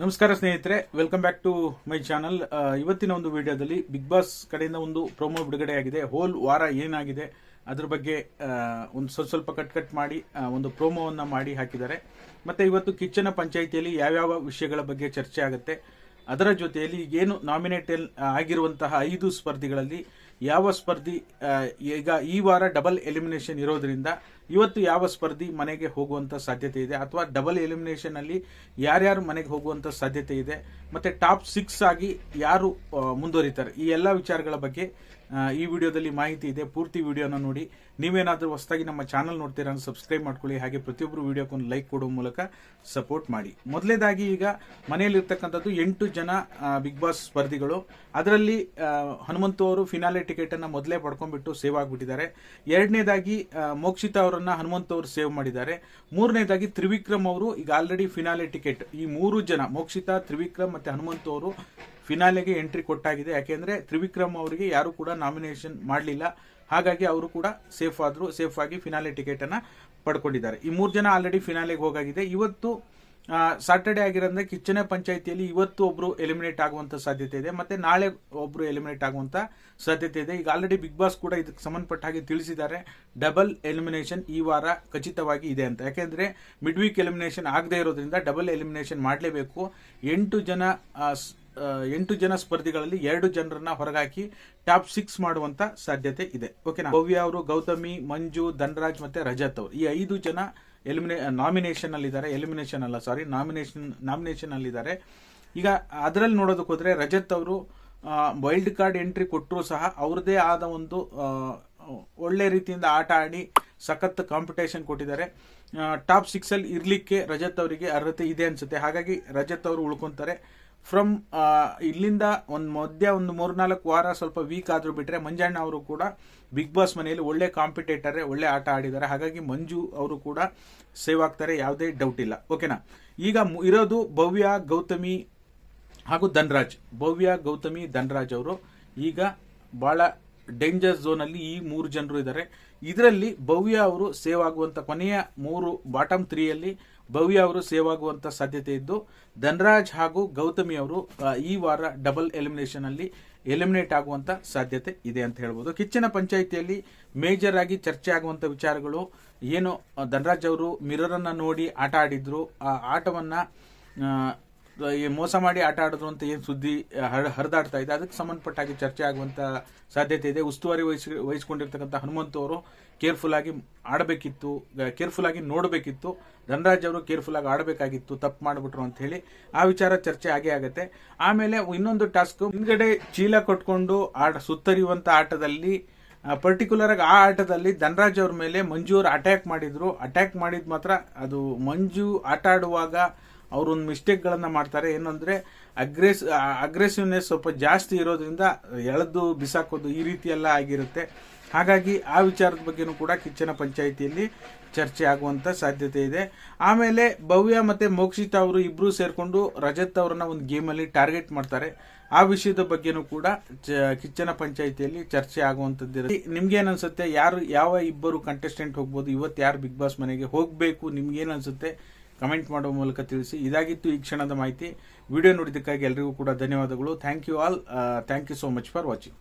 ನಮಸ್ಕಾರ ಸ್ನೇಹಿತರೆ, welcome back to my channel. ಇವತ್ತಿನ ಒಂದು ವಿಡಿಯೋದಲ್ಲಿ ಬಿಗ್ ಬಾಸ್ ಕಡೆಯಿಂದ ಒಂದು ಪ್ರೋಮೋ ಬಿಡುಗಡೆಯಾಗಿದೆ. ಹೋಲ್ ವಾರ ಏನಾಗಿದೆ ಅದ್ರ ಬಗ್ಗೆ ಒಂದು ಸ್ವಲ್ಪ ಕಟ್ ಮಾಡಿ ಒಂದು ಪ್ರೋಮೋವನ್ನ ಮಾಡಿ ಹಾಕಿದ್ದಾರೆ. ಮತ್ತೆ ಇವತ್ತು ಕಿಚ್ಚನ ಪಂಚಾಯಿತಿಯಲ್ಲಿ ಯಾವ್ಯಾವ ವಿಷಯಗಳ ಬಗ್ಗೆ ಚರ್ಚೆ ಆಗುತ್ತೆ, ಅದರ ಜೊತೆಯಲ್ಲಿ ಏನು ನಾಮಿನೇಟ್ ಆಗಿರುವಂತಹ 5 ಸ್ಪರ್ಧಿಗಳಲ್ಲಿ ಯಾವ ಸ್ಪರ್ಧಿ ಈಗ ಈ ವಾರ ಡಬಲ್ ಎಲಿಮಿನೇಷನ್ ಇರೋದ್ರಿಂದ ಇವತ್ತು ಯಾವ ಸ್ಪರ್ಧಿ ಮನೆಗೆ ಹೋಗುವಂತ ಸಾಧ್ಯತೆ ಇದೆ, ಅಥವಾ ಡಬಲ್ ಎಲಿಮಿನೇಷನ್ ಅಲ್ಲಿ ಯಾರ್ಯಾರು ಮನೆಗೆ ಹೋಗುವಂತ ಸಾಧ್ಯತೆ ಇದೆ, ಮತ್ತೆ ಟಾಪ್ 6 ಆಗಿ ಯಾರು ಮುಂದುವರಿತಾರೆ, ಈ ಎಲ್ಲಾ ವಿಚಾರಗಳ ಬಗ್ಗೆ ಈ ವಿಡಿಯೋದಲ್ಲಿ ಮಾಹಿತಿ ಇದೆ. ಪೂರ್ತಿ ವಿಡಿಯೋನ ನೋಡಿ. ನೀವೇನಾದ್ರೂ ಹೊಸದಾಗಿ ನಮ್ಮ ಚಾನಲ್ ನೋಡ್ತೀರಾ ಅಂದ್ರೆ ಸಬ್ಸ್ಕ್ರೈಬ್ ಮಾಡ್ಕೊಳ್ಳಿ. ಹಾಗೆ ಪ್ರತಿಯೊಬ್ಬರು ವಿಡಿಯೋಕ್ಕೊಂದು ಲೈಕ್ ಕೊಡುವ ಮೂಲಕ ಸಪೋರ್ಟ್ ಮಾಡಿ. ಮೊದಲನೇದಾಗಿ ಈಗ ಮನೆಯಲ್ಲಿರ್ತಕ್ಕಂಥದ್ದು 8 ಜನ ಬಿಗ್ ಬಾಸ್ ಸ್ಪರ್ಧಿಗಳು. ಅದರಲ್ಲಿ ಹನುಮಂತು ಅವರು ಫಿನಾಲೆ ಟಿಕೆಟ್ ಅನ್ನ ಮೊದಲೇ ಪಡ್ಕೊಂಡ್ಬಿಟ್ಟು ಸೇವ್ ಆಗ್ಬಿಟ್ಟಿದ್ದಾರೆ. ಎರಡನೇದಾಗಿ ಮೋಕ್ಷಿತಾ ಅವರನ್ನ ಹನುಮಂತು ಅವರು ಸೇವ್ ಮಾಡಿದ್ದಾರೆ. ಮೂರನೇದಾಗಿ ತ್ರಿವಿಕ್ರಮ್ ಅವರು ಈಗ ಆಲ್ರೆಡಿ ಫಿನಾಲೆ ಟಿಕೆಟ್. ಈ 3 ಜನ ಮೋಕ್ಷಿತಾ, ತ್ರಿವಿಕ್ರಮ್ ಮತ್ತೆ ಹನುಮಂತು ಅವರು ಫಿನಾಲೆಗೆ ಎಂಟ್ರಿ ಕೊಟ್ಟಾಗಿದೆ. ಯಾಕೆಂದ್ರೆ ತ್ರಿವಿಕ್ರಮ್ ಅವರಿಗೆ ಯಾರು ಕೂಡ ನಾಮಿನೇಷನ್ ಮಾಡಲಿಲ್ಲ, ಹಾಗಾಗಿ ಅವರು ಕೂಡ ಸೇಫ್ ಆಗಿ ಫಿನಾಲೆ ಟಿಕೆಟ್ ಅನ್ನ ಪಡ್ಕೊಂಡಿದ್ದಾರೆ. ಈ 3 ಜನ ಆಲ್ರೆಡಿ ಫಿನಾಲೆಗೆ ಹೋಗಾಗಿದೆ. ಇವತ್ತು ಸಾಟರ್ಡೆ ಆಗಿರೋದ್ರಿಂದ ಕಿಚ್ಚನ ಪಂಚಾಯಿತಿಯಲ್ಲಿ ಇವತ್ತು ಒಬ್ರು ಎಲಿಮಿನೇಟ್ ಆಗುವಂತ ಸಾಧ್ಯತೆ ಇದೆ, ಮತ್ತೆ ನಾಳೆ ಒಬ್ರು ಎಲಿಮಿನೇಟ್ ಆಗುವಂತ ಸಾಧ್ಯತೆ ಇದೆ. ಈಗ ಆಲ್ರೆಡಿ ಬಿಗ್ ಬಾಸ್ ಕೂಡ ಇದಕ್ಕೆ ಸಂಬಂಧಪಟ್ಟ ಹಾಗೆ ತಿಳಿಸಿದ್ದಾರೆ, ಡಬಲ್ ಎಲಿಮಿನೇಷನ್ ಈ ವಾರ ಖಚಿತವಾಗಿ ಇದೆ ಅಂತ. ಯಾಕೆಂದ್ರೆ ಮಿಡ್ ವೀಕ್ ಎಲಿಮಿನೇಷನ್ ಆಗದೆ ಇರೋದ್ರಿಂದ ಡಬಲ್ ಎಲಿಮಿನೇಷನ್ ಮಾಡಲೇಬೇಕು. 8 ಜನ ಸ್ಪರ್ಧಿಗಳಲ್ಲಿ 2 ಜನರನ್ನ ಹೊರಗಾಕಿ ಟಾಪ್ 6 ಮಾಡುವಂತ ಸಾಧ್ಯತೆ ಇದೆ. ಓಕೆನಾ. ಭವ್ಯ ಅವರು, ಗೌತಮಿ, ಮಂಜು, ಧನರಾಜ್ ಮತ್ತೆ ರಜತ್ ಅವರು ಈ 5 ಜನ ನಾಮಿನೇಷನ್ ಅಲ್ಲಿದ್ದಾರೆ. ನಾಮಿನೇಷನ್ ಅಲ್ಲಿದ್ದಾರೆ. ಈಗ ಅದರಲ್ಲಿ ನೋಡೋದಕ್ಕೆ ಹೋದ್ರೆ ರಜತ್ ಅವರು ವೈಲ್ಡ್ ಕಾರ್ಡ್ ಎಂಟ್ರಿ ಕೊಟ್ಟರು ಸಹ ಅವ್ರದೇ ಆದ ಒಂದು ಒಳ್ಳೆ ರೀತಿಯಿಂದ ಆಟ ಆಡಿ ಸಖತ್ ಕಾಂಪಿಟೇಷನ್ ಕೊಟ್ಟಿದ್ದಾರೆ. ಟಾಪ್ 6 ಅಲ್ಲಿ ಇರ್ಲಿಕ್ಕೆ ರಜತ್ ಅವರಿಗೆ ಅರ್ಹತೆ ಇದೆ ಅನ್ಸುತ್ತೆ. ಹಾಗಾಗಿ ರಜತ್ ಅವರು ಉಳ್ಕೊಂತಾರೆ. ಫ್ರಮ್ ಇಲ್ಲಿಂದ ಒಂದು 3-4 ವಾರ ಸ್ವಲ್ಪ ವೀಕ್ ಆದ್ರೂ ಬಿಟ್ರೆ ಮಂಜಣ್ಣ ಅವರು ಕೂಡ ಬಿಗ್ ಬಾಸ್ ಮನೆಯಲ್ಲಿ ಒಳ್ಳೆ ಕಾಂಪಿಟೇಟರ್, ಒಳ್ಳೆ ಆಟ ಆಡಿದ್ದಾರೆ. ಹಾಗಾಗಿ ಮಂಜು ಅವರು ಕೂಡ ಸೇವ್ ಆಗ್ತಾರೆ, ಯಾವುದೇ ಡೌಟ್ ಇಲ್ಲ. ಓಕೆನಾ. ಈಗ ಇರೋದು ಭವ್ಯ, ಗೌತಮಿ ಹಾಗೂ ಧನರಾಜ್. ಭವ್ಯ, ಗೌತಮಿ, ಧನರಾಜ್ ಅವರು ಈಗ ಬಹಳ ಡೇಂಜರ್ ಝೋನ್ ಅಲ್ಲಿ ಈ 3 ಜನರು ಇದ್ದಾರೆ. ಇದರಲ್ಲಿ ಭವ್ಯ ಅವರು ಸೇವ್ ಆಗುವಂತ ಕೊನೆಯ 3 ಬಾಟಮ್ 3 ಅಲ್ಲಿ ಭವ್ಯ ಅವರು ಸೇವ್ ಆಗುವಂತ ಸಾಧ್ಯತೆ ಇದ್ದು, ಧನರಾಜ್ ಹಾಗೂ ಗೌತಮಿ ಅವರು ಈ ವಾರ ಡಬಲ್ ಎಲಿಮಿನೇಷನ್ ಅಲ್ಲಿ ಎಲಿಮಿನೇಟ್ ಆಗುವಂತ ಸಾಧ್ಯತೆ ಇದೆ ಅಂತ ಹೇಳ್ಬೋದು. ಕಿಚ್ಚನ ಪಂಚಾಯಿತಿಯಲ್ಲಿ ಮೇಜರ್ ಆಗಿ ಚರ್ಚೆ ಆಗುವಂತ ವಿಚಾರಗಳು ಏನು, ಧನರಾಜ್ ಅವರು ಮಿರರ್ ಅನ್ನ ನೋಡಿ ಆಟ ಆಡಿದ್ರು, ಆ ಆಟವನ್ನ ಮೋಸ ಮಾಡಿ ಆಟ ಆಡಿದ್ರು ಅಂತ ಏನ್ ಸುದ್ದಿ ಹರಿದಾಡ್ತಾ ಇದೆ, ಅದಕ್ಕೆ ಸಂಬಂಧಪಟ್ಟಾಗಿ ಚರ್ಚೆ ಆಗುವಂತ ಸಾಧ್ಯತೆ ಇದೆ. ಉಸ್ತುವಾರಿ ವಹಿಸಿಕೊಂಡಿರ್ತಕ್ಕಂಥ ಹನುಮಂತು ಅವರು ಕೇರ್ಫುಲ್ ಆಗಿ ಆಡಬೇಕಿತ್ತು, ಕೇರ್ಫುಲ್ ಆಗಿ ನೋಡಬೇಕಿತ್ತು. ಧನರಾಜ್ ಅವರು ಕೇರ್ಫುಲ್ ಆಗಿ ಆಡಬೇಕಾಗಿತ್ತು, ತಪ್ಪು ಮಾಡಿಬಿಟ್ರು ಅಂತ ಹೇಳಿ ಆ ವಿಚಾರ ಚರ್ಚೆ ಆಗೇ ಆಗುತ್ತೆ. ಆಮೇಲೆ ಇನ್ನೊಂದು ಟಾಸ್ಕ್, ಹಿಂದ್ಗಡೆ ಚೀಲ ಕೊಟ್ಕೊಂಡು ಸುತ್ತರಿಯುವಂತ ಆಟದಲ್ಲಿ ಪರ್ಟಿಕ್ಯುಲರ್ ಆಗಿ ಆ ಆಟದಲ್ಲಿ ಧನರಾಜ್ ಅವ್ರ ಮೇಲೆ ಮಂಜು ಅವರು ಅಟ್ಯಾಕ್ ಮಾಡಿದ್ರು. ಅಟ್ಯಾಕ್ ಮಾಡಿದ್ ಮಾತ್ರ ಅದು ಮಂಜು ಆಟ ಆಡುವಾಗ ಅವರೊಂದು ಮಿಸ್ಟೇಕ್ ಗಳನ್ನ ಮಾಡ್ತಾರೆ. ಏನಂದ್ರೆ ಅಗ್ರೆಸಿವ್ನೆಸ್ ಸ್ವಲ್ಪ ಜಾಸ್ತಿ ಇರೋದ್ರಿಂದ ಎಳೆದು ಬಿಸಾಕೋದು ಈ ರೀತಿ ಎಲ್ಲ ಆಗಿರುತ್ತೆ. ಹಾಗಾಗಿ ಆ ವಿಚಾರದ ಬಗ್ಗೆನೂ ಕೂಡ ಕಿಚ್ಚನ ಪಂಚಾಯಿತಿಯಲ್ಲಿ ಚರ್ಚೆ ಆಗುವಂತ ಸಾಧ್ಯತೆ ಇದೆ. ಆಮೇಲೆ ಭವ್ಯ ಮತ್ತೆ ಮೋಕ್ಷಿತಾ ಅವರು ಇಬ್ರು ಸೇರ್ಕೊಂಡು ರಜತ್ ಅವರನ್ನ ಒಂದು ಗೇಮ್ ಅಲ್ಲಿ ಟಾರ್ಗೆಟ್ ಮಾಡ್ತಾರೆ. ಆ ವಿಷಯದ ಬಗ್ಗೆನೂ ಕೂಡ ಕಿಚ್ಚನ ಪಂಚಾಯಿತಿಯಲ್ಲಿ ಚರ್ಚೆ ಆಗುವಂತದ್ದು. ನಿಮ್ಗೆ ಏನ್ ಅನ್ಸುತ್ತೆ, ಯಾವ ಇಬ್ಬರು ಕಂಟೆಸ್ಟೆಂಟ್ ಹೋಗ್ಬೋದು, ಇವತ್ತು ಯಾರು ಬಿಗ್ ಬಾಸ್ ಮನೆಗೆ ಹೋಗ್ಬೇಕು, ನಿಮ್ಗೆ ಏನ್ ಅನ್ಸುತ್ತೆ ಕಮೆಂಟ್ ಮಾಡುವ ಮೂಲಕ ತಿಳಿಸಿ. ಇದಾಗಿತ್ತು ಈ ಕ್ಷಣದ ಮಾಹಿತಿ. ವಿಡಿಯೋ ನೋಡಿದ್ದಕ್ಕಾಗಿ ಎಲ್ರಿಗೂ ಕೂಡ ಧನ್ಯವಾದಗಳು. Thank you all. Thank you so much for watching.